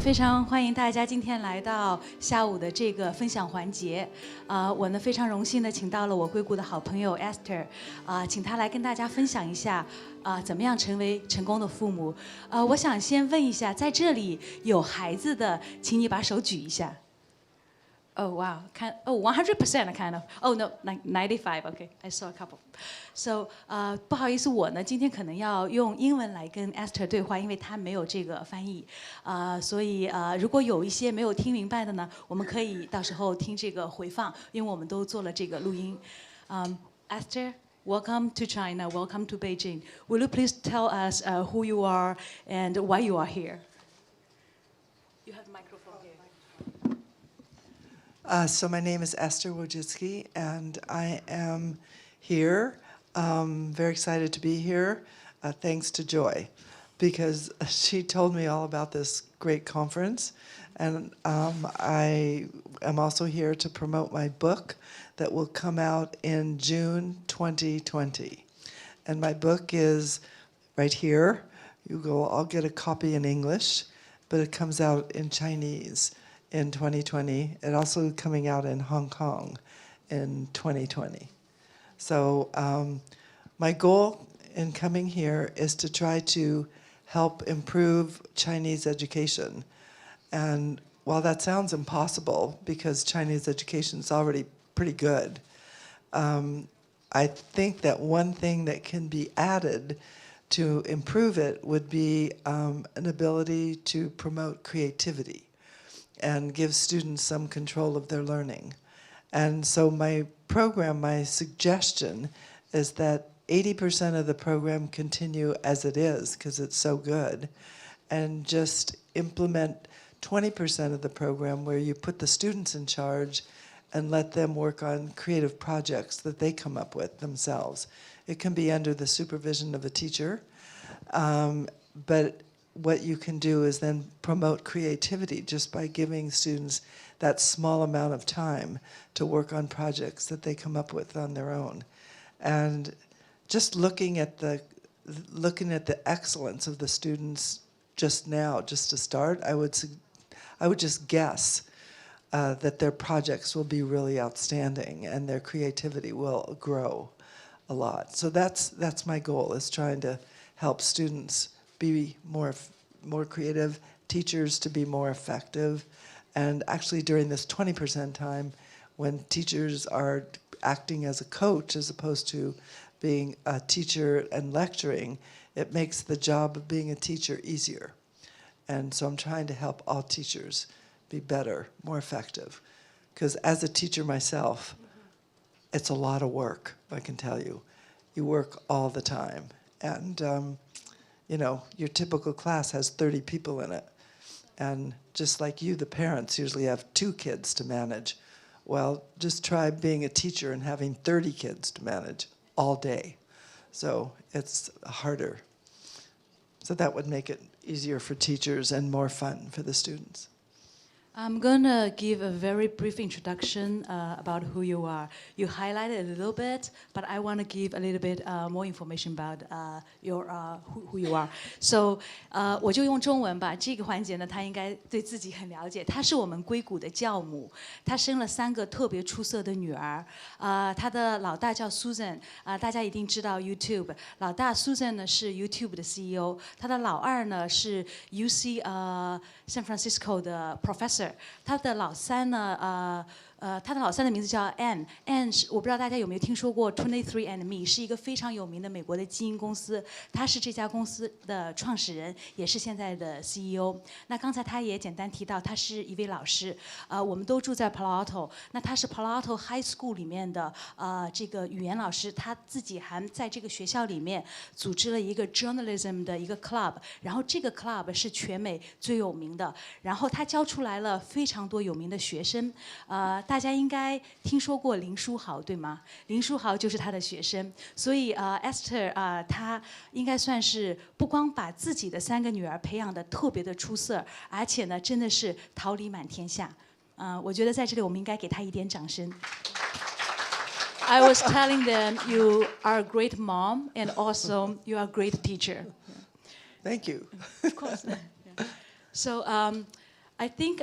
非常欢迎大家今天来到下午的这个分享环节。我呢非常荣幸的请到了我硅谷的好朋友 Esther，请她来跟大家分享一下怎么样成为成功的父母。我想先问一下，在这里有孩子的，请你把手举一下。Oh wow, 100% kind of. Oh no, 95. Okay, I saw a couple. So, 不好意思，我呢今天可能要用英文来跟 Esther 对话，因为她没有这个翻译。所以如果有一些没有听明白的呢，我们可以到时候听这个回放，因为我们都做了这个录音。Esther, welcome to China. Welcome to Beijing. Will you please tell us who you are and why you are here? You have the microphone here. So my name is Esther Wojcicki, and I am here. Very excited to be here, thanks to Joy, because she told me all about this great conference. And I am also here to promote my book that will come out in June 2020. And my book is right here. I'll get a copy in English, but it comes out in Chinese in 2020, and also coming out in Hong Kong in 2020. So my goal in coming here is to try to help improve Chinese education. And while that sounds impossible, because Chinese education is already pretty good, I think that one thing that can be added to improve it would be an ability to promote creativity and give students some control of their learning. And so my program, my suggestion is that 80% of the program continue as it is, because it's so good, and just implement 20% of the program where you put the students in charge and let them work on creative projects that they come up with themselves. It can be under the supervision of a teacher, but what you can do is then promote creativity just by giving students that small amount of time to work on projects that they come up with on their own. And just looking at the excellence of the students just now, just to start, I would just guess that their projects will be really outstanding and their creativity will grow a lot. So that's my goal, is trying to help students be more creative, teachers to be more effective, and actually during this 20% time when teachers are acting as a coach as opposed to being a teacher and lecturing, it makes the job of being a teacher easier. And so I'm trying to help all teachers be better, more effective. Because as a teacher myself, it's a lot of work, I can tell you. You work all the time. And you know, your typical class has 30 people in it. And just like you, the parents usually have 2 kids to manage. Well, just try being a teacher and having 30 kids to manage all day. So it's harder. So that would make it easier for teachers and more fun for the students. I'm going to give a very brief introduction about who you are. You highlighted a little bit, but I want to give a little bit more information about who you are. So, 我就用中文吧。这个环节呢，他应该对自己很了解。她是我们硅谷的教母，她生了3个特别出色的女儿。她的老大叫 Susan， 大家一定知道 YouTube。老大 Susan 呢是 YouTube 的 CEO， 她的老二呢是 UC San Francisco 的 Professor。他的老三呢，他的老三的名字叫 Anne。Anne 是我不知道大家有没有听说过 23andMe， 是一个非常有名的美国的基因公司，他是这家公司的创始人，也是现在的 CEO。那刚才他也简单提到，他是一位老师，我们都住在 Palo Alto， 那他是 Palo Alto High School 里面的这个语言老师，他自己还在这个学校里面组织了一个 journalism 的一个 club， 然后这个 club 是全美最有名的，然后他教出来了非常多有名的学生，大家应该听说过林书豪，对吗？林书豪就是他的学生，所以Esther 她应该算是不光把自己的3个女儿培养得特别的出色，而且呢，真的是桃李满天下。我觉得在这里我们应该给她一点掌声。I was telling them you are a great mom and also you are a great teacher. Thank you. Of course. So I think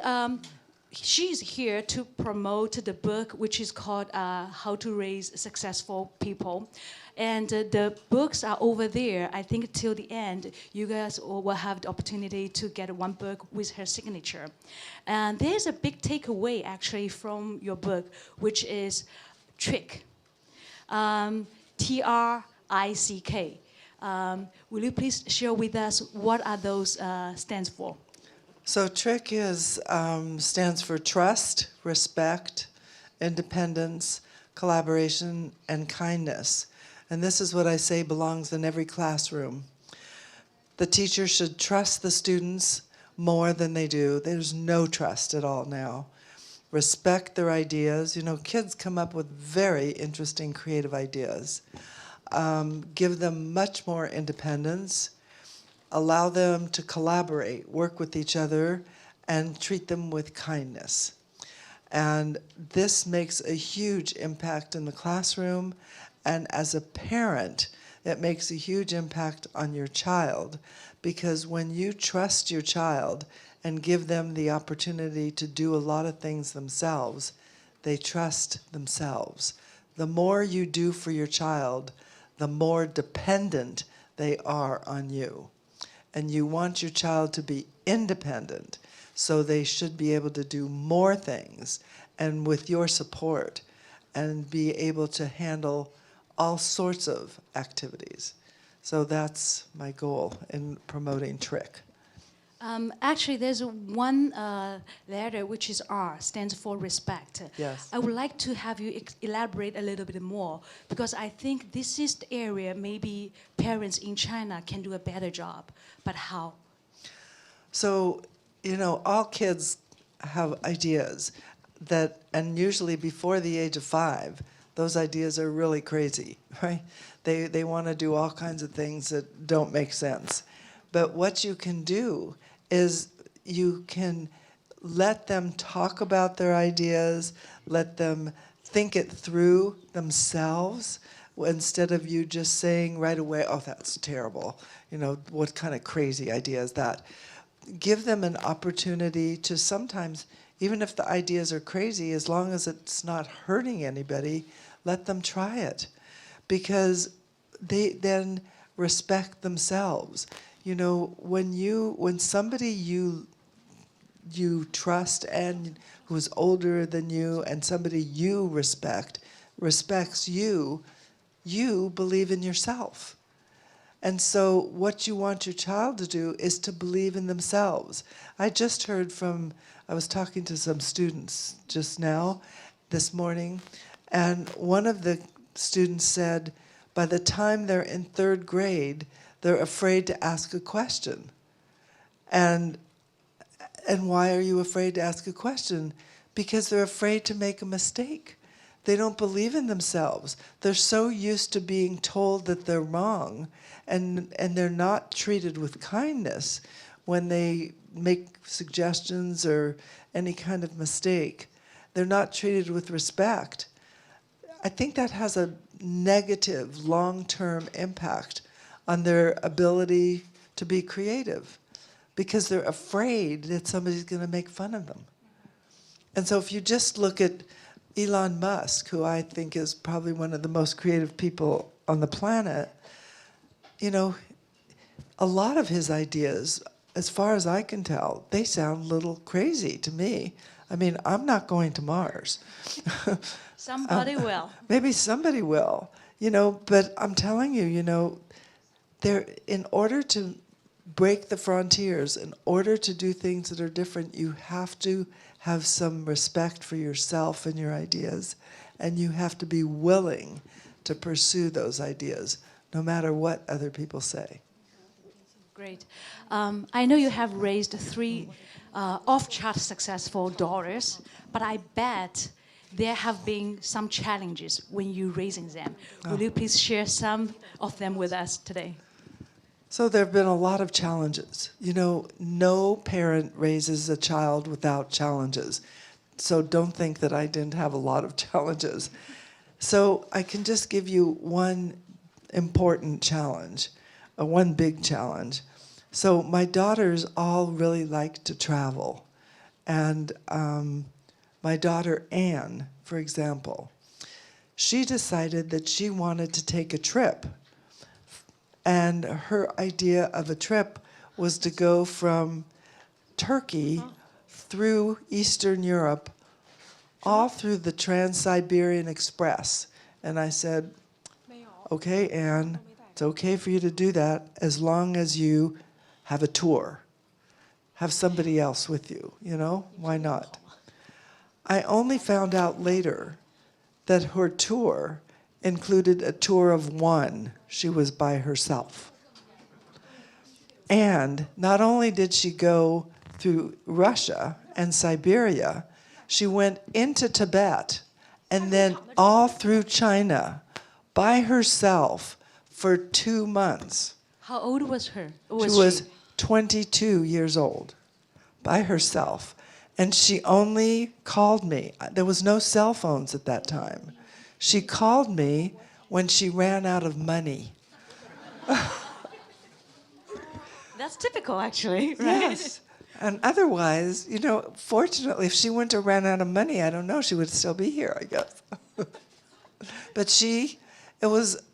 she's here to promote the book, which is called How to Raise Successful People. And the books are over there. I think till the end, you guys will have the opportunity to get one book with her signature. And there's a big takeaway actually from your book, which is TRICK. TRICK. Will you please share with us what are those stands for? So TRICK stands for trust, respect, independence, collaboration, and kindness. And this is what I say belongs in every classroom. The teacher should trust the students more than they do. There's no trust at all now. Respect their ideas. You know, kids come up with very interesting, creative ideas. Give them much more independence. Allow them to collaborate, work with each other, and treat them with kindness. And this makes a huge impact in the classroom, and as a parent, it makes a huge impact on your child, because when you trust your child and give them the opportunity to do a lot of things themselves, they trust themselves. The more you do for your child, the more dependent they are on you. And you want your child to be independent, so they should be able to do more things, and with your support, and be able to handle all sorts of activities. So that's my goal in promoting TRICK. Actually, there's one letter which is R, stands for respect. Yes. I would like to have you elaborate a little bit more, because I think this is the area maybe parents in China can do a better job. But how? So, you know, all kids have ideas that, and usually before the age of 5, those ideas are really crazy, right? They want to do all kinds of things that don't make sense. But what you can do is you can let them talk about their ideas, let them think it through themselves, instead of you just saying right away, oh, that's terrible. You know, what kind of crazy idea is that? Give them an opportunity to sometimes, even if the ideas are crazy, as long as it's not hurting anybody, let them try it. Because they then respect themselves. You know, when somebody you trust and who's older than you, and somebody you respects you, you believe in yourself. And so what you want your child to do is to believe in themselves. I was talking to some students just now, this morning, and one of the students said, by the time they're in 3rd grade, they're afraid to ask a question. And why are you afraid to ask a question? Because they're afraid to make a mistake. They don't believe in themselves. They're so used to being told that they're wrong, and they're not treated with kindness when they make suggestions or any kind of mistake. They're not treated with respect. I think that has a negative long-term impact on their ability to be creative, because they're afraid that somebody's going to make fun of them. And so if you just look at Elon Musk, who I think is probably one of the most creative people on the planet, you know, a lot of his ideas, as far as I can tell, they sound a little crazy to me. I mean, I'm not going to Mars. Somebody will. Maybe somebody will, you know, but I'm telling you, you know, in order to break the frontiers, in order to do things that are different, you have to have some respect for yourself and your ideas, and you have to be willing to pursue those ideas, no matter what other people say. Great. I know you have raised 3 off-chart successful daughters, but I bet there have been some challenges when you're raising them. Will you please share some of them with us today? So there have been a lot of challenges. You know, no parent raises a child without challenges. So don't think that I didn't have a lot of challenges. So I can just give you one important challenge, one big challenge. So my daughters all really like to travel. And my daughter Anne, for example, she decided that she wanted to take a trip. And her idea of a trip was to go from Turkey through Eastern Europe, all through the Trans-Siberian Express. And I said, okay, Anne, it's okay for you to do that as long as you have a tour. Have somebody else with you, you know? Why not? I only found out later that her tour included a tour of one. She was by herself. And not only did she go through Russia and Siberia, she went into Tibet and then all through China by herself for 2 months. How old was her? She was 22 years old by herself. And she only called me. There was no cell phones at that time. She called me when she ran out of money. That's typical, actually, right? Yes. And otherwise, you know, fortunately, if she wouldn't have ran out of money, I don't know, she would still be here, I guess. But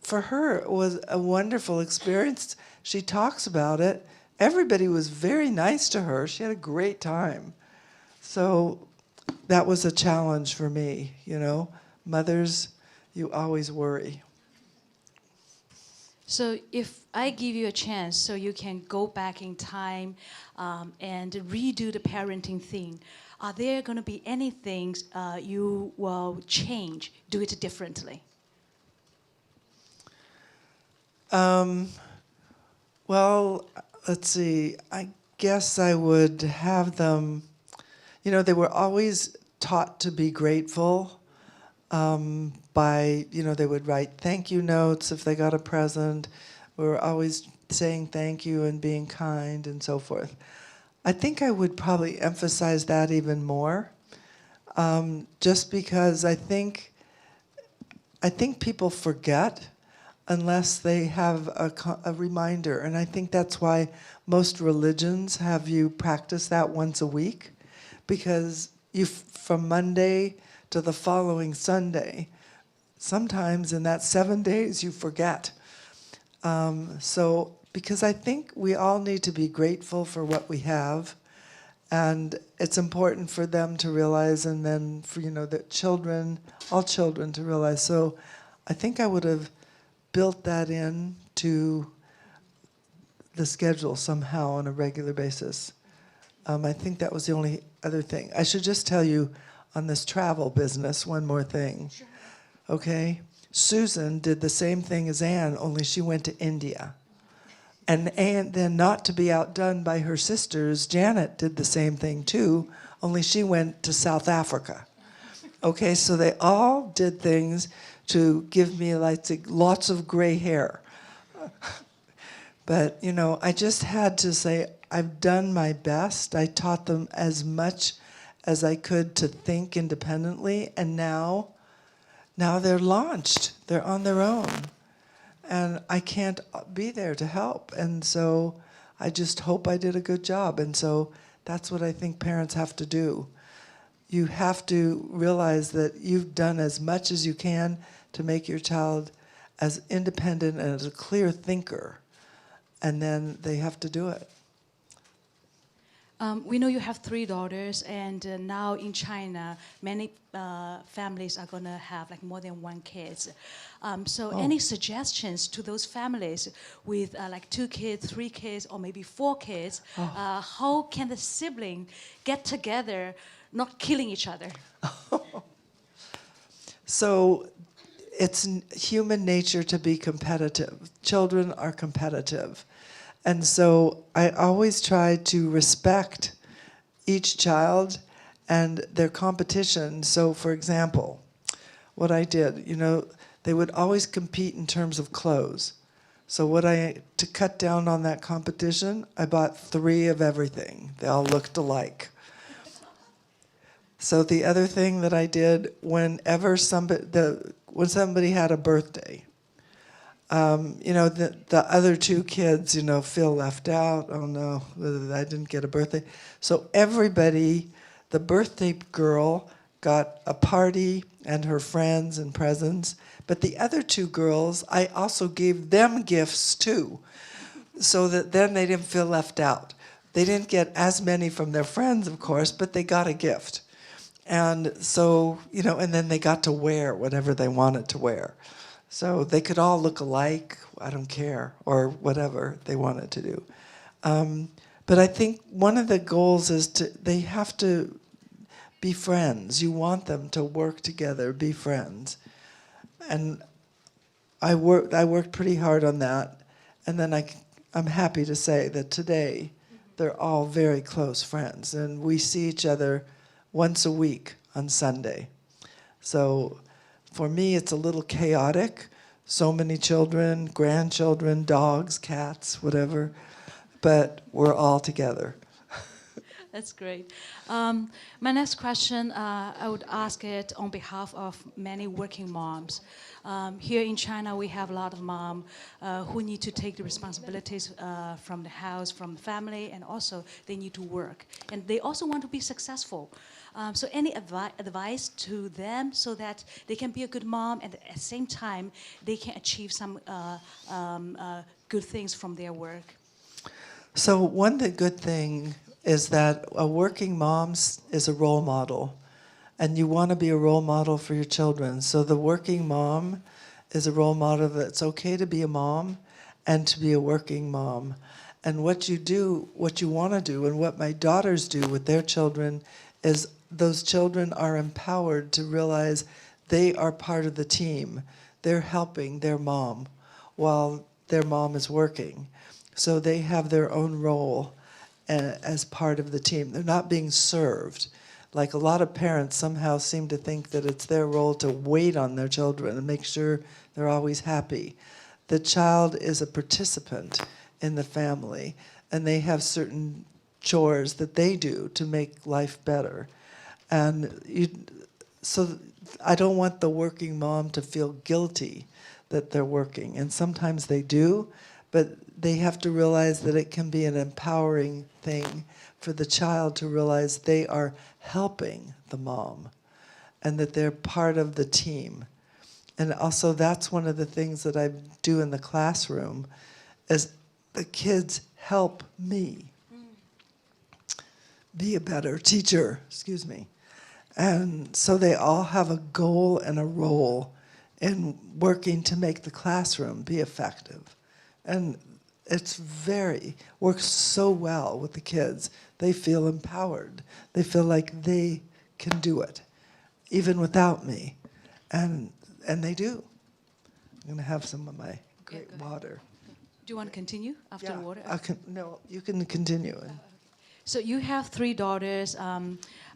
for her, it was a wonderful experience. She talks about it. Everybody was very nice to her. She had a great time. So that was a challenge for me, you know. Mothers, you always worry. So if I give you a chance so you can go back in time and redo the parenting thing, are there going to be any things you will change, do it differently? Well, let's see. I guess I would have them, you know, they were always taught to be grateful by, you know, they would write thank you notes if they got a present. We were always saying thank you and being kind and so forth. I think I would probably emphasize that even more, just because I think people forget unless they have a reminder. And I think that's why most religions have you practice that once a week, because from Monday to the following Sunday, sometimes in that 7 days you forget. Because I think we all need to be grateful for what we have, and it's important for them to realize, and then for, you know, the children, all children to realize. So I think I would have built that in to the schedule somehow on a regular basis. I think that was the only other thing. I should just tell you on this travel business one more thing. Sure. Okay? Susan did the same thing as Anne, only she went to India. And then, not to be outdone by her sisters, Janet did the same thing too, only she went to South Africa. Okay, so they all did things to give me lots of gray hair. But, you know, I just had to say, I've done my best. I taught them as much as I could to think independently, and now they're launched. They're on their own. And I can't be there to help. And so I just hope I did a good job. And so that's what I think parents have to do. You have to realize that you've done as much as you can to make your child as independent and as a clear thinker. And then they have to do it. We know you have 3 daughters, and now in China, many families are going to have like more than 1 kid. Any suggestions to those families with like 2 kids, 3 kids, or maybe 4 kids? How can the sibling get together, not killing each other? So it's human nature to be competitive. Children are competitive. And so I always try to respect each child and their competition. So, for example, what I did, you know, they would always compete in terms of clothes. So to cut down on that competition, I bought 3 of everything. They all looked alike. So the other thing that I did, when somebody had a birthday, you know, the other 2 kids, you know, feel left out. Oh no, I didn't get a birthday. So everybody the birthday girl got a party and her friends and presents, but the other two girls, I also gave them gifts too, so that then they didn't feel left out. They didn't get as many from their friends, of course, but they got a gift. And so, and then they got to wear whatever they wanted to wear. So they could all look alike, I don't care, or whatever they wanted to do. But I think one of the goals is they have to be friends. You want them to work together, be friends. And I worked pretty hard on that. And then I'm happy to say that today they're all very close friends. And we see each other once a week on Sunday. So for me, it's a little chaotic. So many children, grandchildren, dogs, cats, whatever. But we're all together. That's great. My next question, I would ask it on behalf of many working moms. Here in China, we have a lot of moms who need to take the responsibilities from the house, from the family, and also they need to work. And they also want to be successful. So any advice to them so that they can be a good mom and at the same time they can achieve some good things from their work? So one good thing is that a working mom is a role model, and you want to be a role model for your children. So the working mom is a role model that it's okay to be a mom and to be a working mom. And what you do, what you want to do, and what my daughters do with their children is those children are empowered to realize they are part of the team. They're helping their mom while their mom is working. So they have their own role as part of the team. They're not being served. Like a lot of parents somehow seem to think that it's their role to wait on their children and make sure they're always happy. The child is a participant in the family, and they have certain chores that they do to make life better. And so I don't want the working mom to feel guilty that they're working, and sometimes they do, but they have to realize that it can be an empowering thing for the child to realize they are helping the mom and that they're part of the team. And also that's one of the things that I do in the classroom is the kids help me be a better teacher, And so they all have a goal and a role in working to make the classroom be effective. And it's works so well with the kids. They feel empowered. They feel like they can do it, even without me. And they do. I'm going to have some of my great water. Do you want to continue after the water? No, you can continue. So you have 3 daughters.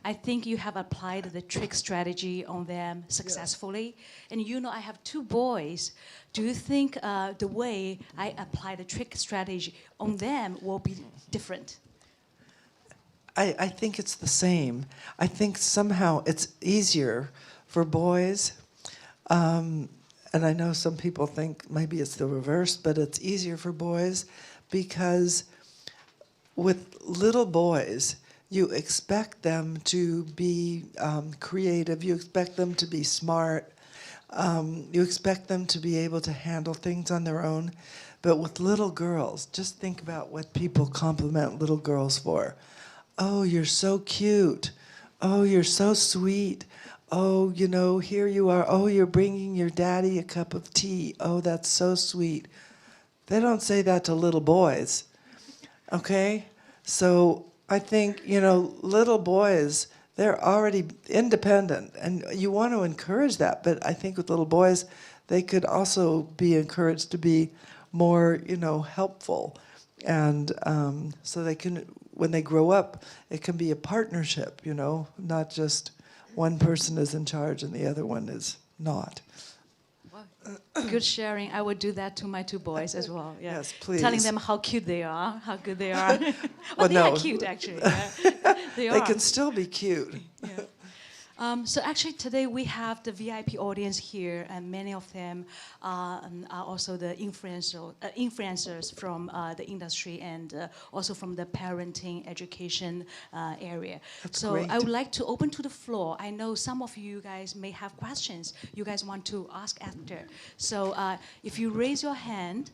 I think you have applied the trick strategy on them successfully. Yes. And I have 2 boys. Do you think the way I apply the trick strategy on them will be different? I think it's the same. I think somehow it's easier for boys. And I know some people think maybe it's the reverse, but it's easier for boys because with little boys, you expect them to be creative, you expect them to be smart, you expect them to be able to handle things on their own. But with little girls, just think about what people compliment little girls for. Oh, you're so cute. Oh, you're so sweet. Oh, here you are. Oh, you're bringing your daddy a cup of tea. Oh, that's so sweet. They don't say that to little boys. Okay? So I think, little boys, they're already independent, and you want to encourage that. But I think with little boys, they could also be encouraged to be more, helpful. And so they can, when they grow up, it can be a partnership, not just one person is in charge and the other one is not. Good sharing. I would do that to my 2 boys as well. Yeah. Yes, please. Telling them how cute they are, how good they are. Well, they are cute, actually. Yeah. They can still be cute. Yeah. So actually today we have the VIP audience here, and many of them are also the influencers from the industry and also from the parenting education area. That's so great. I would like to open to the floor. I know some of you guys may have questions you guys want to ask after. So if you raise your hand,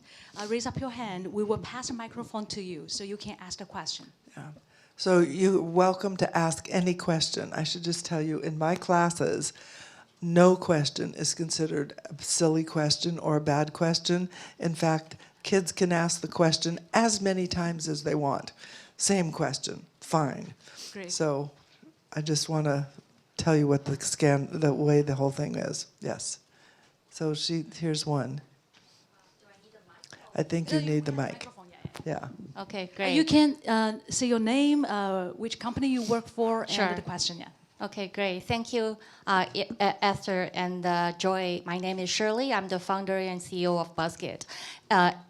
raise up your hand, we will pass a microphone to you so you can ask the question. Yeah. So you're welcome to ask any question. I should just tell you, in my classes, no question is considered a silly question or a bad question. In fact, kids can ask the question as many times as they want. Same question, fine. Great. So I just want to tell you what the way the whole thing is. Yes. So here's one. Do I need a mic? I think you need the mic. Yeah. Okay, great. You can say your name, which company you work for, Sure. and the question. Yeah. Okay, great. Thank you, Esther and Joy. My name is Shirley. I'm the founder and CEO of Buzzkit.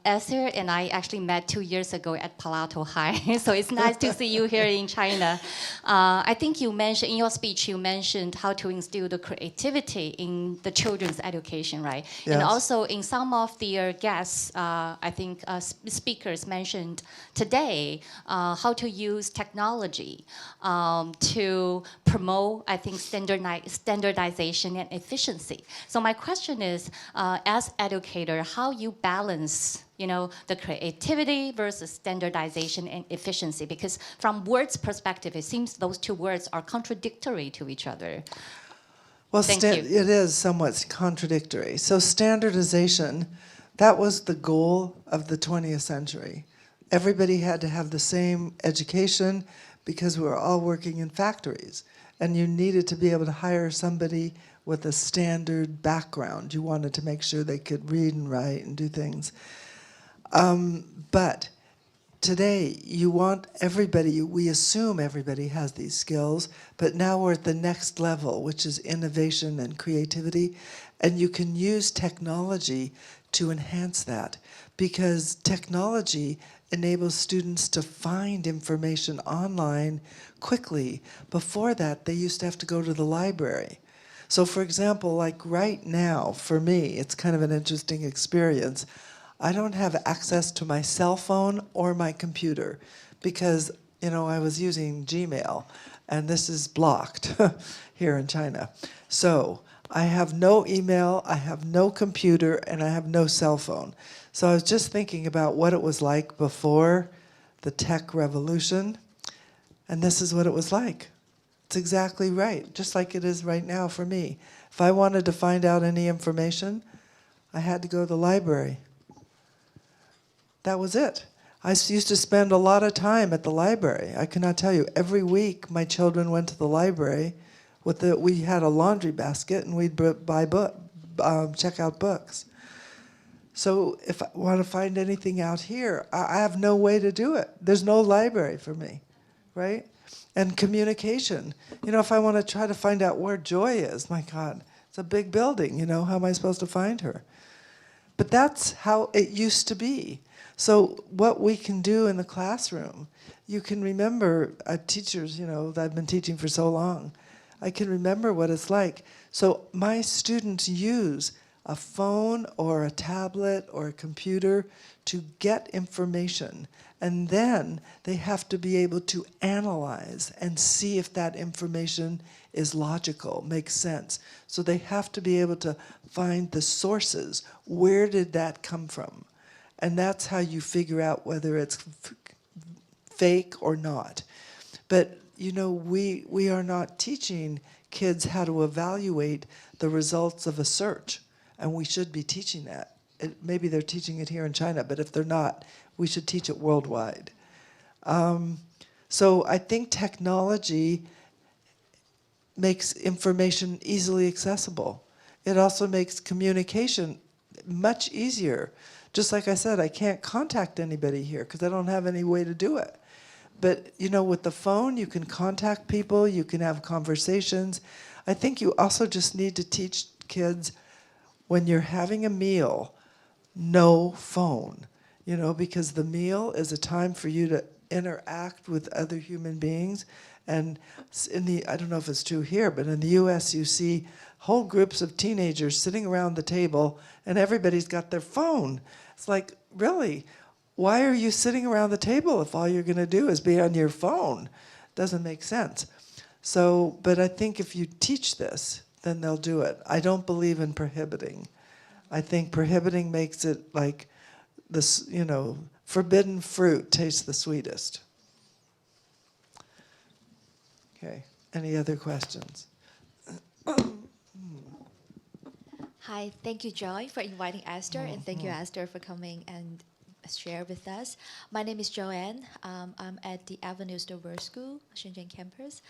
Esther and I actually met 2 years ago at Palo Alto High, so it's nice to see you here in China. I think you mentioned, in your speech, you mentioned how to instill the creativity in the children's education, right? Yes. And also in some of the guests, I think speakers mentioned today how to use technology to promote, I think, standardization and efficiency. So my question is, as educator, how you balance, the creativity versus standardization and efficiency? Because from words perspective, it seems those two words are contradictory to each other. Well, Thank you. it is somewhat contradictory. So standardization, that was the goal of the 20th century. Everybody had to have the same education because we were all working in factories. And you needed to be able to hire somebody with a standard background. You wanted to make sure they could read and write and do things. But today, you want everybody, we assume everybody has these skills, but now we're at the next level, which is innovation and creativity. And you can use technology to enhance that, because technology enables students to find information online quickly. Before that, they used to have to go to the library. So for example, like right now, for me, it's kind of an interesting experience. I don't have access to my cell phone or my computer because, I was using Gmail, and this is blocked here in China. So I have no email, I have no computer, and I have no cell phone. So I was just thinking about what it was like before the tech revolution, and this is what it was like. It's exactly right, just like it is right now for me. If I wanted to find out any information, I had to go to the library. That was it. I used to spend a lot of time at the library. I cannot tell you, every week my children went to the library. We had a laundry basket, and we'd check out books. So if I want to find anything out here, I have no way to do it. There's no library for me, right? And communication. If I want to try to find out where Joy is, my God, it's a big building, how am I supposed to find her? But that's how it used to be. So what we can do in the classroom, you can remember, teachers, I've been teaching for so long, I can remember what it's like. So my students use a phone or a tablet or a computer to get information. And then they have to be able to analyze and see if that information is logical, makes sense. So they have to be able to find the sources. Where did that come from? And that's how you figure out whether it's fake or not. But, we are not teaching kids how to evaluate the results of a search. And we should be teaching that. Maybe they're teaching it here in China, but if they're not, we should teach it worldwide. So I think technology makes information easily accessible. It also makes communication much easier. Just like I said, I can't contact anybody here because I don't have any way to do it. But, with the phone, you can contact people, you can have conversations. I think you also just need to teach kids, when you're having a meal, no phone, because the meal is a time for you to interact with other human beings. And I don't know if it's true here, but in the US you see whole groups of teenagers sitting around the table and everybody's got their phone. It's like, really? Why are you sitting around the table if all you're going to do is be on your phone? Doesn't make sense. So, but I think if you teach this, then they'll do it. I don't believe in prohibiting. I think prohibiting makes it like this, forbidden fruit tastes the sweetest. Okay, any other questions? Hi, thank you, Joy, for inviting Esther, and thank you, Esther, for coming and share with us. My name is Joanne. I'm at the Avenue Stillbird School, Shenzhen campus,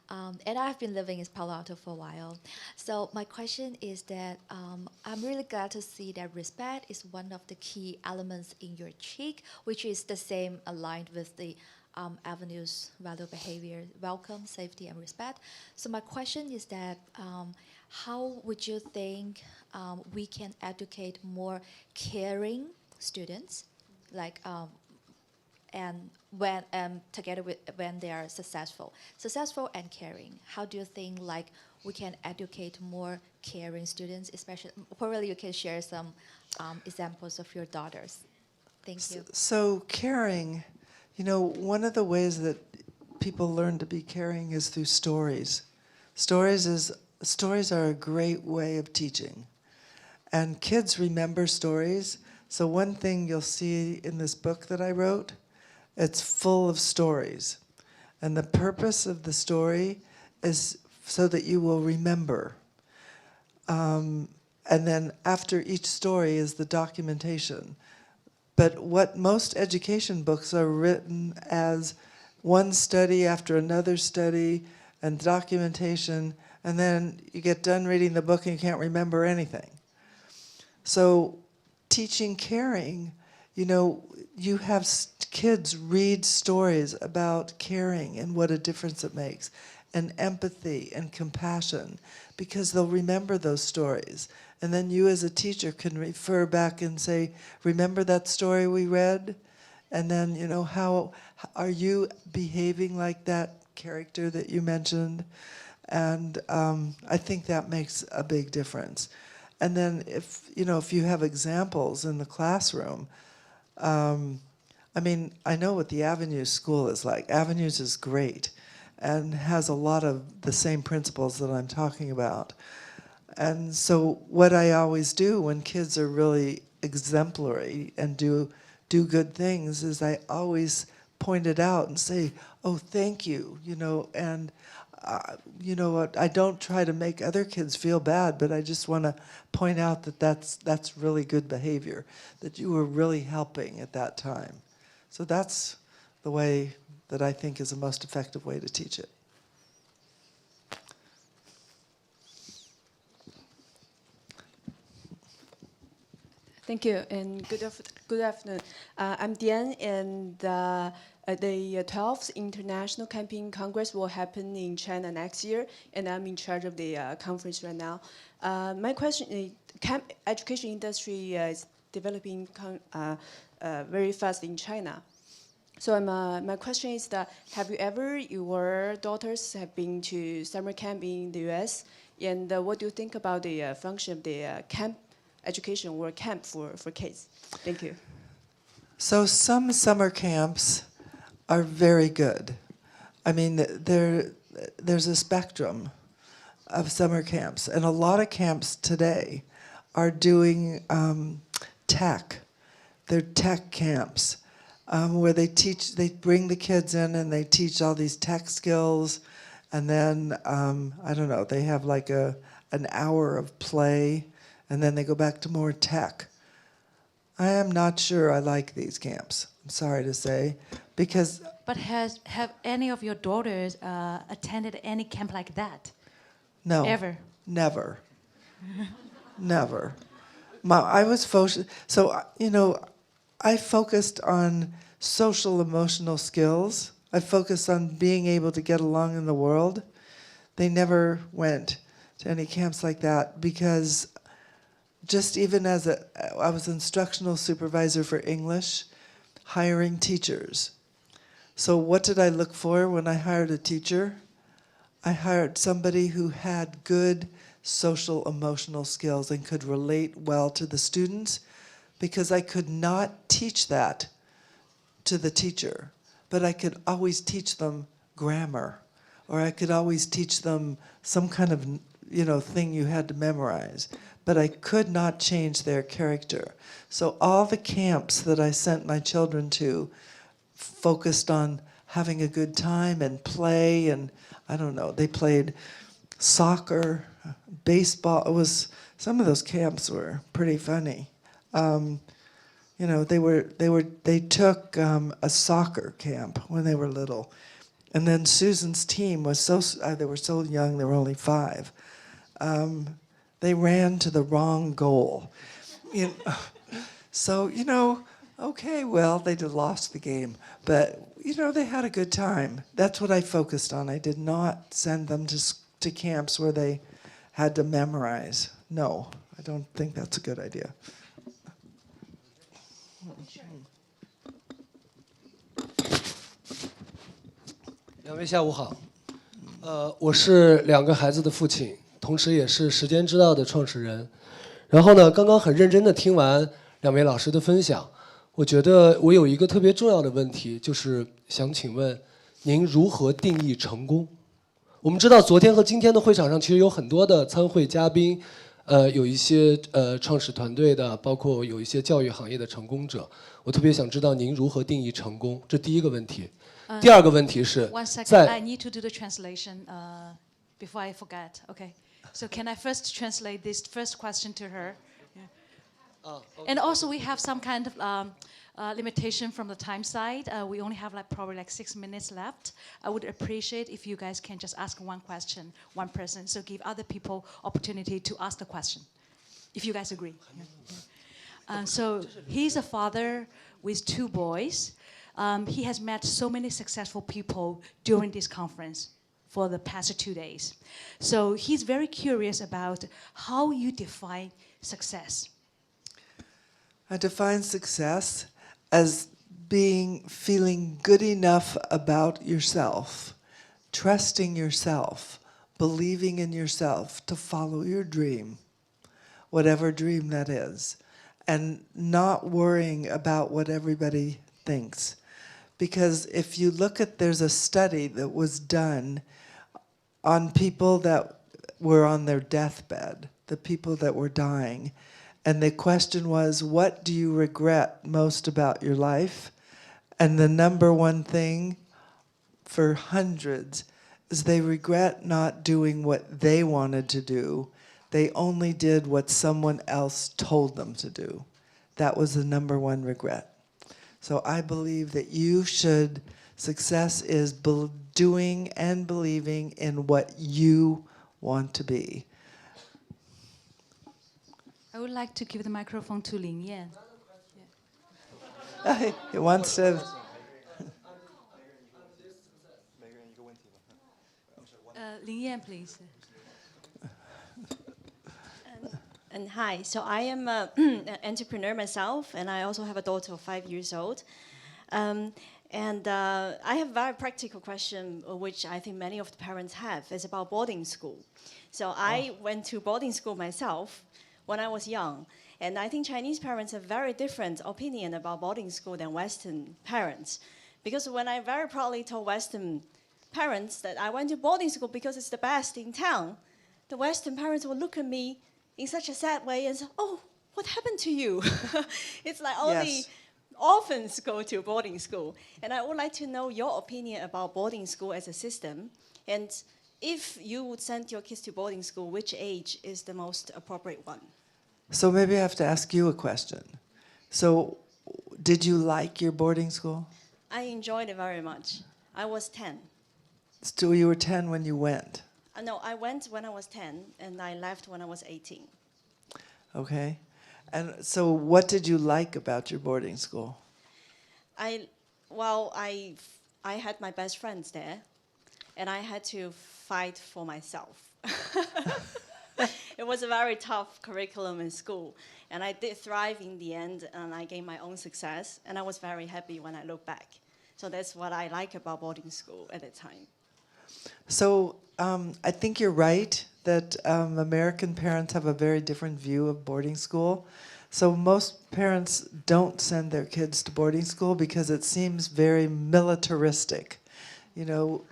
and I've been living in Palo Alto for a while. So my question is that I'm really glad to see that respect is one of the key elements in your CHIC, which is the same aligned with the Avenue's value behavior, welcome, safety, and respect. So my question is that how would you think we can educate more caring students, like and when together with when they are successful and caring? How do you think like we can educate more caring students, especially probably you can share some examples of your daughters. Thank you. So caring, one of the ways that people learn to be caring is through stories. Stories are a great way of teaching. And kids remember stories. So one thing you'll see in this book that I wrote, it's full of stories. And the purpose of the story is so that you will remember. And then after each story is the documentation. But what most education books are written as one study after another study and documentation, and then you get done reading the book and you can't remember anything. So teaching caring, you have kids read stories about caring and what a difference it makes, and empathy and compassion, because they'll remember those stories. And then you as a teacher can refer back and say, remember that story we read? And then, how are you behaving like that character that you mentioned? And I think that makes a big difference. And then if you have examples in the classroom, I know what the Avenues School is like. Avenues is great and has a lot of the same principles that I'm talking about. And so what I always do when kids are really exemplary and do good things is I always point it out and say, oh, thank you, and I don't try to make other kids feel bad, but I just want to point out that that's really good behavior, that you were really helping at that time. So that's the way that I think is the most effective way to teach it. Thank you, and good afternoon. I'm Diane, and the 12th International Camping Congress will happen in China next year, and I'm in charge of the conference right now. My question is, camp education industry is developing very fast in China. So my question is that, have your daughters have been to summer camp in the US, and what do you think about the function of the camp education or camp for kids? Thank you. So some summer camps are very good. There's a spectrum of summer camps, and a lot of camps today are doing tech. They're tech camps where they bring the kids in and they teach all these tech skills, and then they have like an hour of play, and then they go back to more tech. I am not sure I like these camps, I'm sorry to say, because... But have any of your daughters attended any camp like that? No. Ever? Never. Never. I was focused... So, I focused on social emotional skills. I focused on being able to get along in the world. They never went to any camps like that because... Just even I was instructional supervisor for English, hiring teachers. So what did I look for when I hired a teacher? I hired somebody who had good social emotional skills and could relate well to the students, because I could not teach that to the teacher, but I could always teach them grammar, or I could always teach them some kind of, thing you had to memorize, but I could not change their character. So all the camps that I sent my children to focused on having a good time and play, and I don't know, they played soccer, baseball. Some of those camps were pretty funny. They took a soccer camp when they were little, and then Susan's team was they were so young, they were only 5. They ran to the wrong goal. So, okay, well, they lost the game, but, they had a good time. That's what I focused on. I did not send them to camps where they had to memorize. No, I don't think that's a good idea. 两位下午好，我是2个孩子的父亲，同时也是时间之道的创始人。然后呢，刚刚很认真的听完2位老师的分享，我觉得我有一个特别重要的问题，就是想请问您如何定义成功？我们知道昨天和今天的会场上其实有很多的参会嘉宾，有一些创始团队的，包括有一些教育行业的成功者。我特别想知道您如何定义成功，这第一个问题。第二个问题是 One second, 在 I need to do the translation before I forget. Okay, so can I first translate this first question to her? Yeah. And also, we have some kind of limitation from the time side. We only have probably 6 minutes left. I would appreciate if you guys can just ask one question, one person, so give other people opportunity to ask the question, if you guys agree. Yeah. So he's a father with 2 boys. He has met so many successful people during this conference for the past 2 days. So he's very curious about how you define success. I define success as feeling good enough about yourself, trusting yourself, believing in yourself to follow your dream, whatever dream that is, and not worrying about what everybody thinks. Because if you look at, there's a study that was done on people that were on their deathbed, the people that were dying. And the question was, what do you regret most about your life? And the number one thing for hundreds is they regret not doing what they wanted to do. They only did what someone else told them to do. That was the number one regret. So I believe that success is doing and believing in what you want to be. I would like to give the microphone to Lin Yan. He wants to. Lin Yan, please. And hi, so I am an entrepreneur myself, and I also have a daughter of 5 years old. I have a very practical question, which I think many of the parents have. It's about boarding school. So I went to boarding school myself when I was young, and I think Chinese parents have very different opinion about boarding school than Western parents. Because when I very proudly told Western parents that I went to boarding school because it's the best in town, the Western parents would look at me in such a sad way and say, oh, what happened to you? It's like only orphans go to boarding school. And I would like to know your opinion about boarding school as a system. And if you would send your kids to boarding school, which age is the most appropriate one? So maybe I have to ask you a question. So did you like your boarding school? I enjoyed it very much. I was 10. So you were 10 when you went? No, I went when I was 10, and I left when I was 18. Okay. And so what did you like about your boarding school? I had my best friends there, and I had to fight for myself. It was a very tough curriculum in school, and I did thrive in the end, and I gained my own success, and I was very happy when I look back. So that's what I like about boarding school at that time. So I think you're right that American parents have a very different view of boarding school. So most parents don't send their kids to boarding school because it seems very militaristic. You know,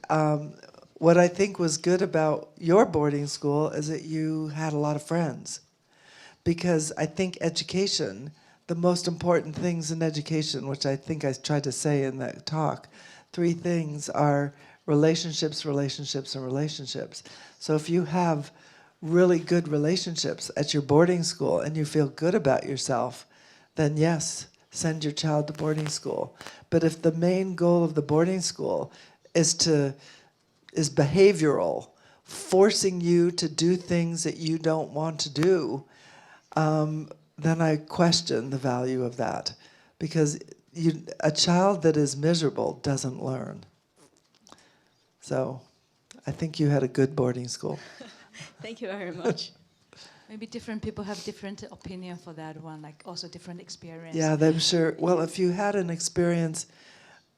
what I think was good about your boarding school is that you had a lot of friends. Because I think education, the most important things in education, which I think I tried to say in that talk, 3 things are relationships, relationships, and relationships. So if you have really good relationships at your boarding school and you feel good about yourself, then yes, send your child to boarding school. But if the main goal of the boarding school is behavioral, forcing you to do things that you don't want to do, then I question the value of that, because a child that is miserable doesn't learn. So I think you had a good boarding school. Thank you very much. Maybe different people have different opinion for that one, like also different experience. Yeah, I'm sure. Well, if you had an experience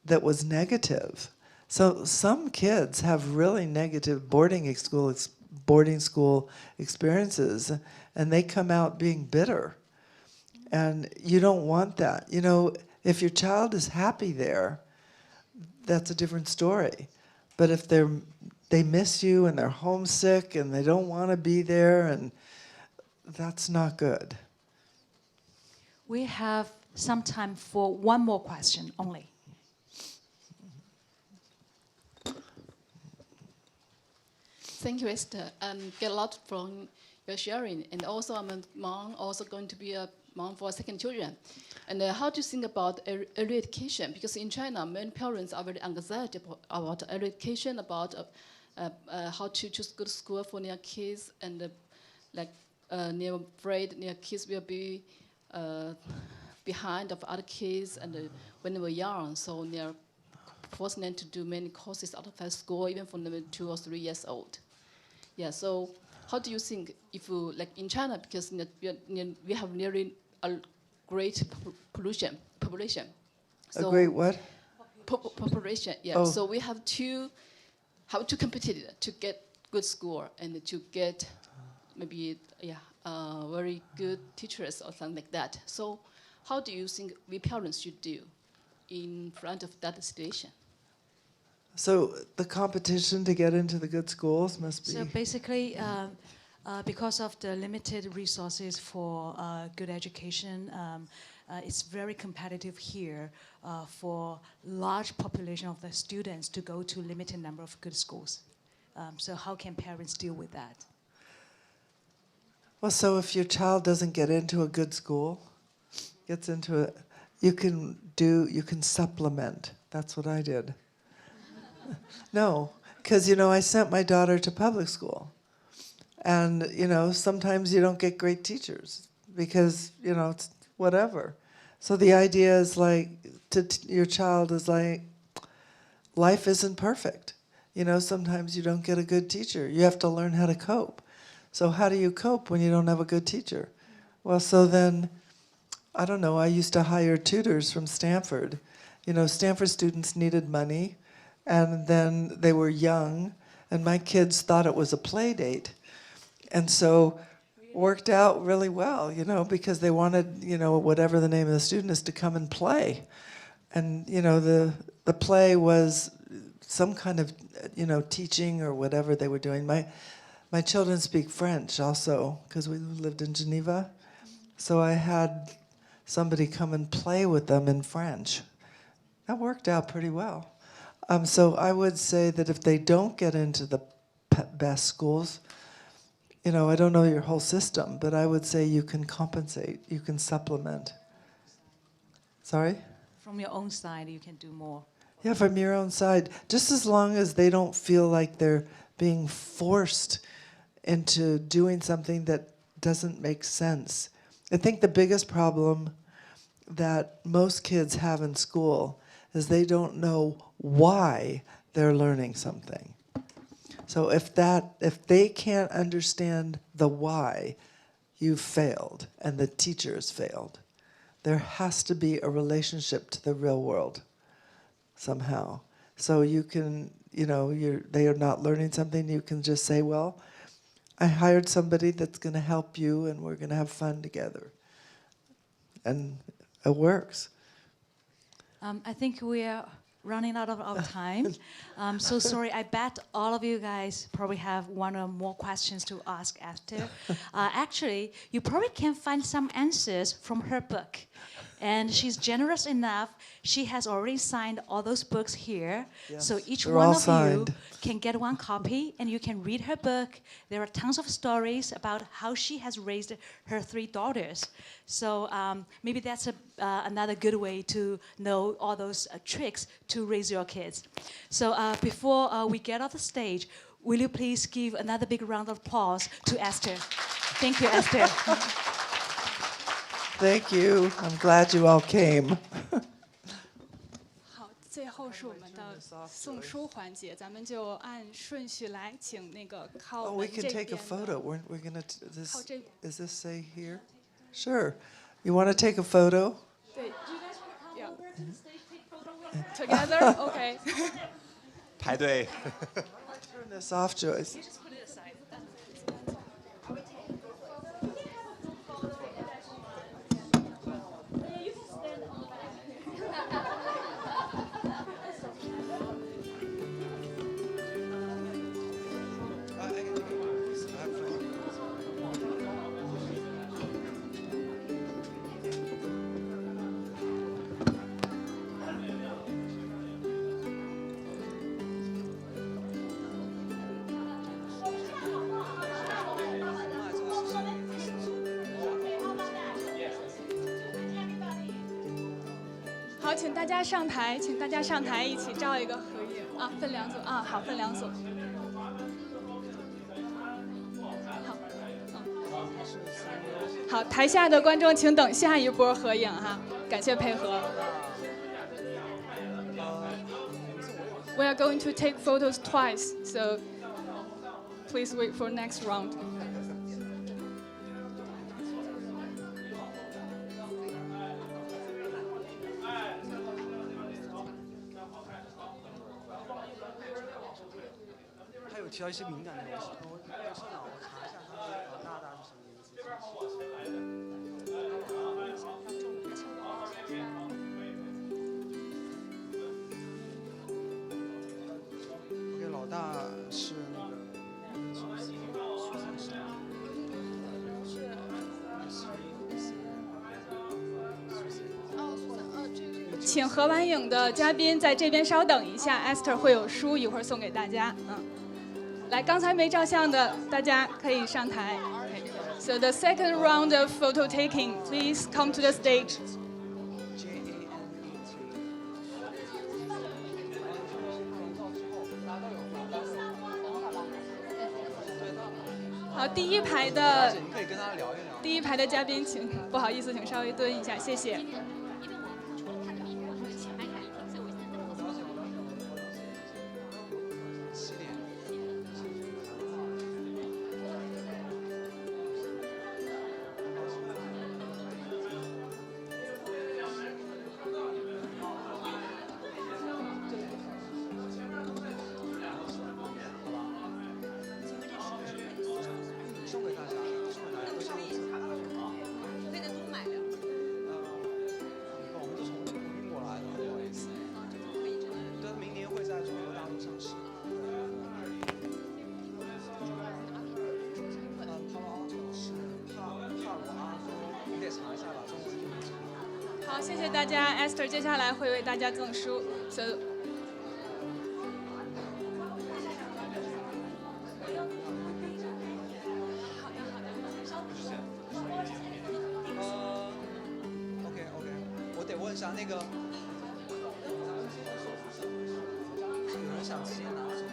that was negative, so some kids have really negative boarding school experiences, and they come out being bitter. And you don't want that. You know, if your child is happy there, that's a different story. But if they miss you and they're homesick and they don't want to be there, and that's not good. We have some time for one more question only. Thank you, Esther. Get a lot from your sharing. And also, I'm a mom, also going to be a mom for second children. And how do you think about early education? Because in China, many parents are very anxiety about early education, about how to choose good school for their kids, and they're afraid their kids will be behind of other kids, and when they were young, so they're forcing them to do many courses out of school, even when they were 2 or 3 years old. Yeah, so how do you think if you, like in China, because we have nearly a great population. A great what? Population, yeah. Oh. So we have to compete to get good score and to get maybe very good teachers or something like that. So how do you think we parents should do in front of that situation? So the competition to get into the good schools must be... So basically, because of the limited resources for good education, it's very competitive here for large population of the students to go to limited number of good schools. So how can parents deal with that? Well, so if your child doesn't get into a good school, gets into it, you can supplement. That's what I did. No, because, I sent my daughter to public school. And, sometimes you don't get great teachers because, it's whatever. So the idea is like, your child is like, life isn't perfect. Sometimes you don't get a good teacher. You have to learn how to cope. So how do you cope when you don't have a good teacher? Well, so then, I don't know, I used to hire tutors from Stanford. Stanford students needed money, and then they were young, and my kids thought it was a play date. And so worked out really well, because they wanted, whatever the name of the student is, to come and play. And, the play was some kind of, teaching or whatever they were doing. My children speak French also, because we lived in Geneva. So I had somebody come and play with them in French. That worked out pretty well. So I would say that if they don't get into the best schools, I don't know your whole system, but I would say you can compensate, you can supplement. Sorry? From your own side, you can do more. Yeah, from your own side. Just as long as they don't feel like they're being forced into doing something that doesn't make sense. I think the biggest problem that most kids have in school is they don't know why they're learning something. So if they can't understand the why, you've failed and the teacher's failed. There has to be a relationship to the real world. somehow. So you can, they are not learning something, you can just say, well, I hired somebody that's going to help you and we're going to have fun together. And it works. I think we are running out of our time. So sorry, I bet all of you guys probably have one or more questions to ask Esther. Actually, you probably can find some answers from her book. And she's generous enough, she has already signed all those books here. Yes, So each they're one all of signed. you can get one copy and you can read her book. There are tons of stories about how she has raised her 3 daughters. So maybe that's another good way to know all those tricks to raise your kids. So before we get off the stage, will you please give another big round of applause to Esther? Thank you, Esther. Thank you. I'm glad you all came. 好，最后是我们的送书环节，咱们就按顺序来，请那个靠 Oh, 我 we 们 can 这 take a 边 photo. 的。 We're going to, this, 靠这 is this say here? Sure. You want to take a photo? 对，Together, OK 排队。 Turn this off, Joyce.。好，请大家上台，请大家上台一起照一个合影啊，分2组啊，好，分2组。好，台下的观众请等下一波合影哈，感谢配合。We are going to take photos twice, so please wait for next round. 他有提到一些敏感的东西，我稍等，我查一下他的大大是什么意思。OK， 老大是那个。请合完影的嘉宾在这边稍等一下 ，Esther 会有书一会儿送给大家。来，刚才没照相的大家可以上台。So the second round of photo taking, please come to the stage. 好，第一排的你可以跟他聊一聊。第一排的嘉宾，请不好意思，请稍微蹲一下，谢谢。送给大家，送给大家，都是可以的，都买了。我们都从英国来的，不好意思。对，明年会在中国大陆上市。帕罗奥是帕罗阿多，你得查一下吧，中文怎么查？好，谢谢大家 ，Esther 接下来会为大家赠书。So 我得问一下那个，有人想直接拿走？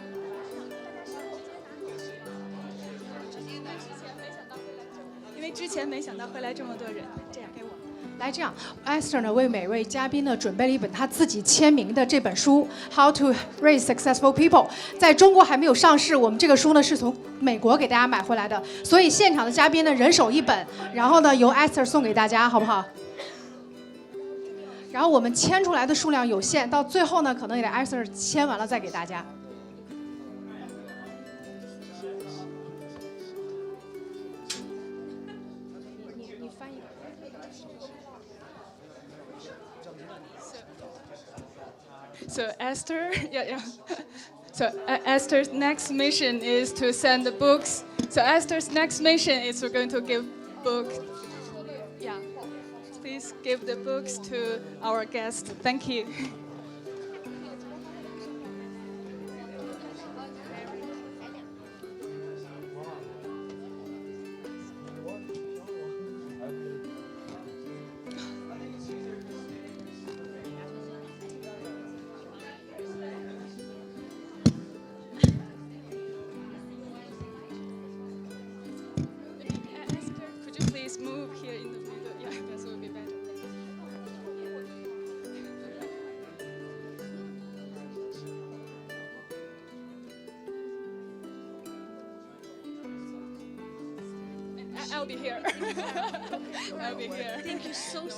因为之前没想到会来这么多人，这样给我。来，这样 ，Esther 呢为每位嘉宾呢准备了一本他自己签名的这本书《How to Raise Successful People》。在中国还没有上市，我们这个书呢是从美国给大家买回来的，所以现场的嘉宾呢人手一本，然后呢由 Esther 送给大家，好不好？然后我们签出来的数量有限，到最后呢，可能也得 Esther 签完了再给大家。你翻译。So Esther, yeah. So Esther's next mission is to send the books. So Esther's next mission is we're going to give book. Yeah. Please give the books to our guest. Thank you. Esther, could you please move here in the middle? Yeah, that will be better. 'll be here. I'll be here. Thank you so much.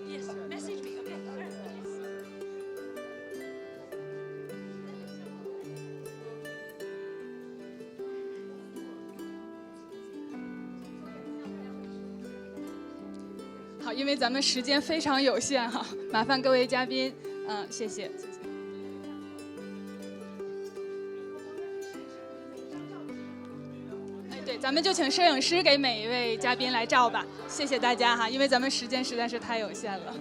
Yes, message me. Okay. 好，因为咱们时间非常有限哈，麻烦各位嘉宾，谢谢，谢谢。哎，对，咱们就请摄影师给每一位嘉宾来照吧，谢谢大家哈，因为咱们时间实在是太有限了。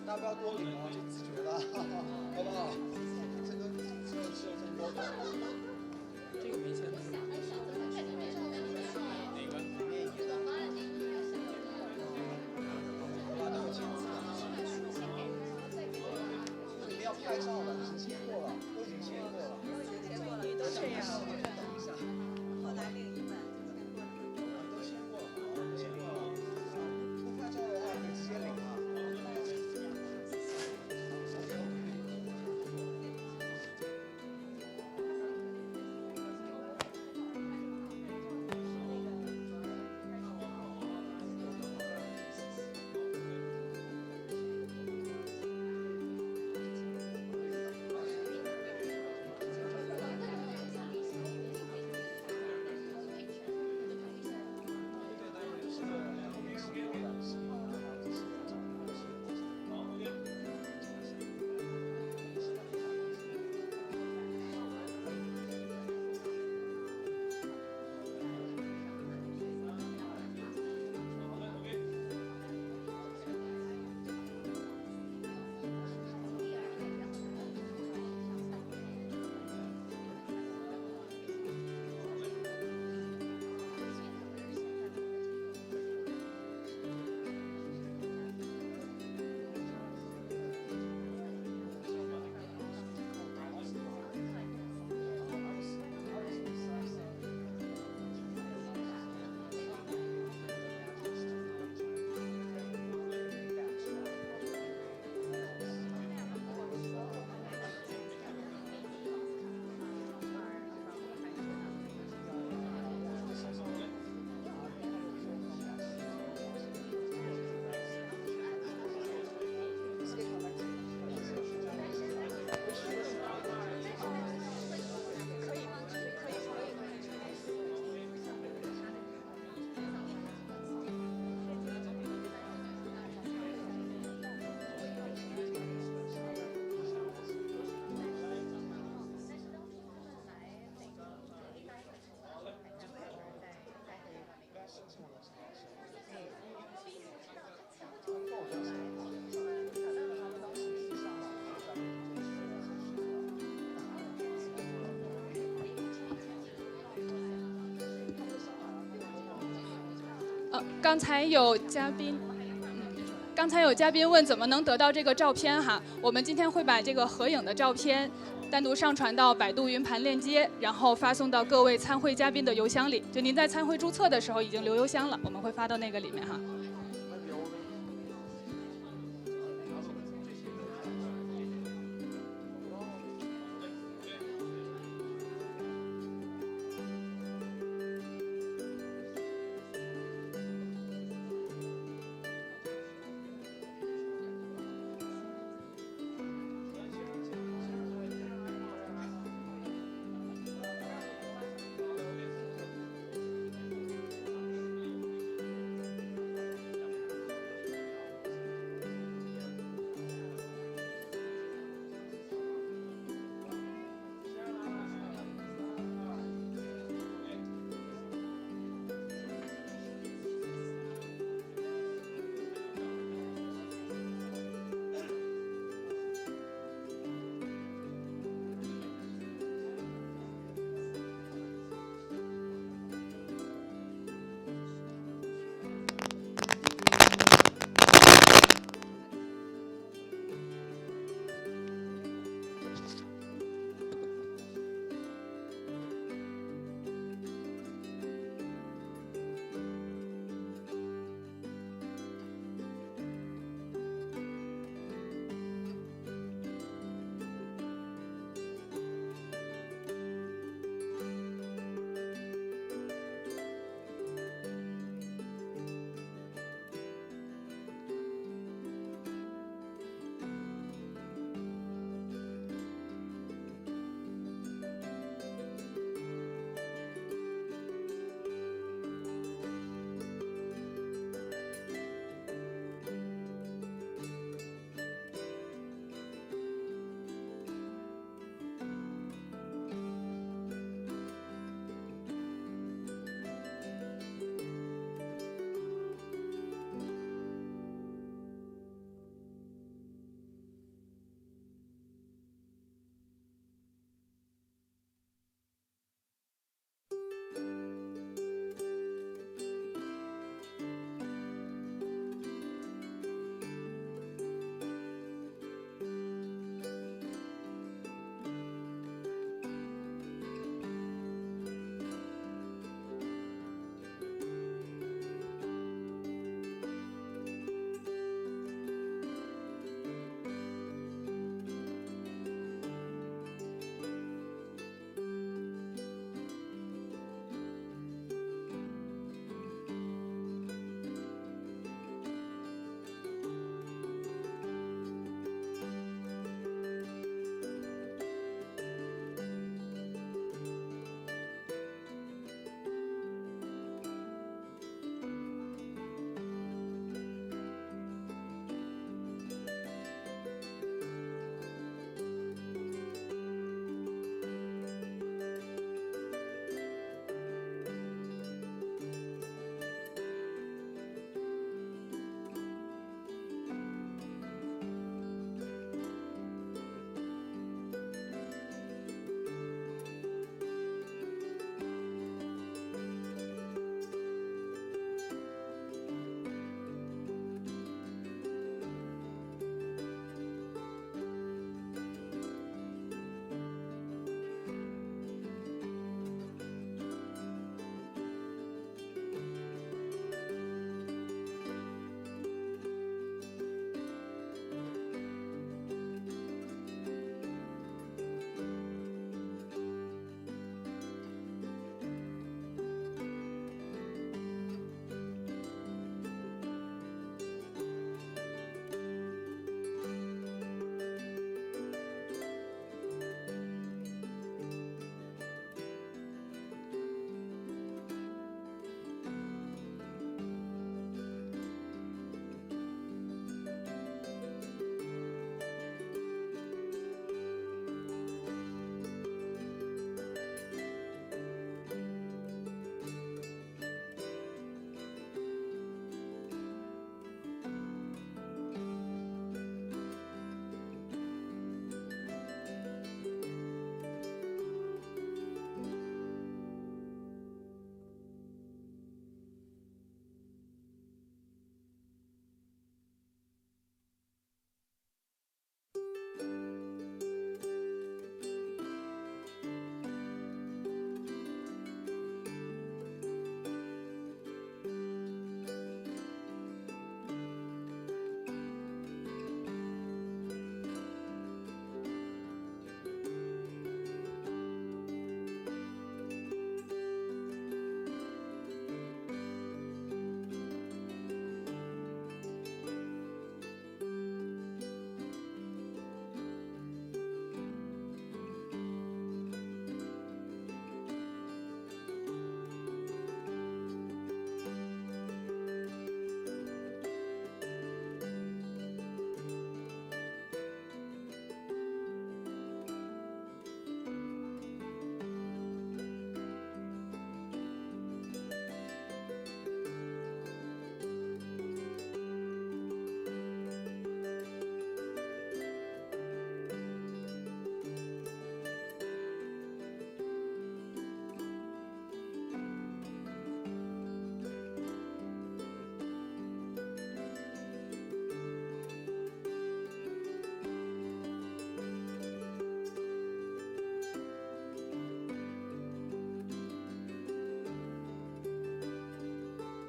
大家不要多领哦，就自觉的，好不好？这个是有很多的。这个没签的。哪个？里面一个。好吧，都有签字的。你们要拍照了，已经签过了，都已经签过了。你都这样，等一下。后来另一半都签过了，都签过了。不拍照的话，可以直接领了。刚才有嘉宾。刚才有嘉宾问怎么能得到这个照片哈，我们今天会把这个合影的照片单独上传到百度云盘链接，然后发送到各位参会嘉宾的邮箱里。就您在参会注册的时候已经留邮箱了，我们会发到那个里面哈。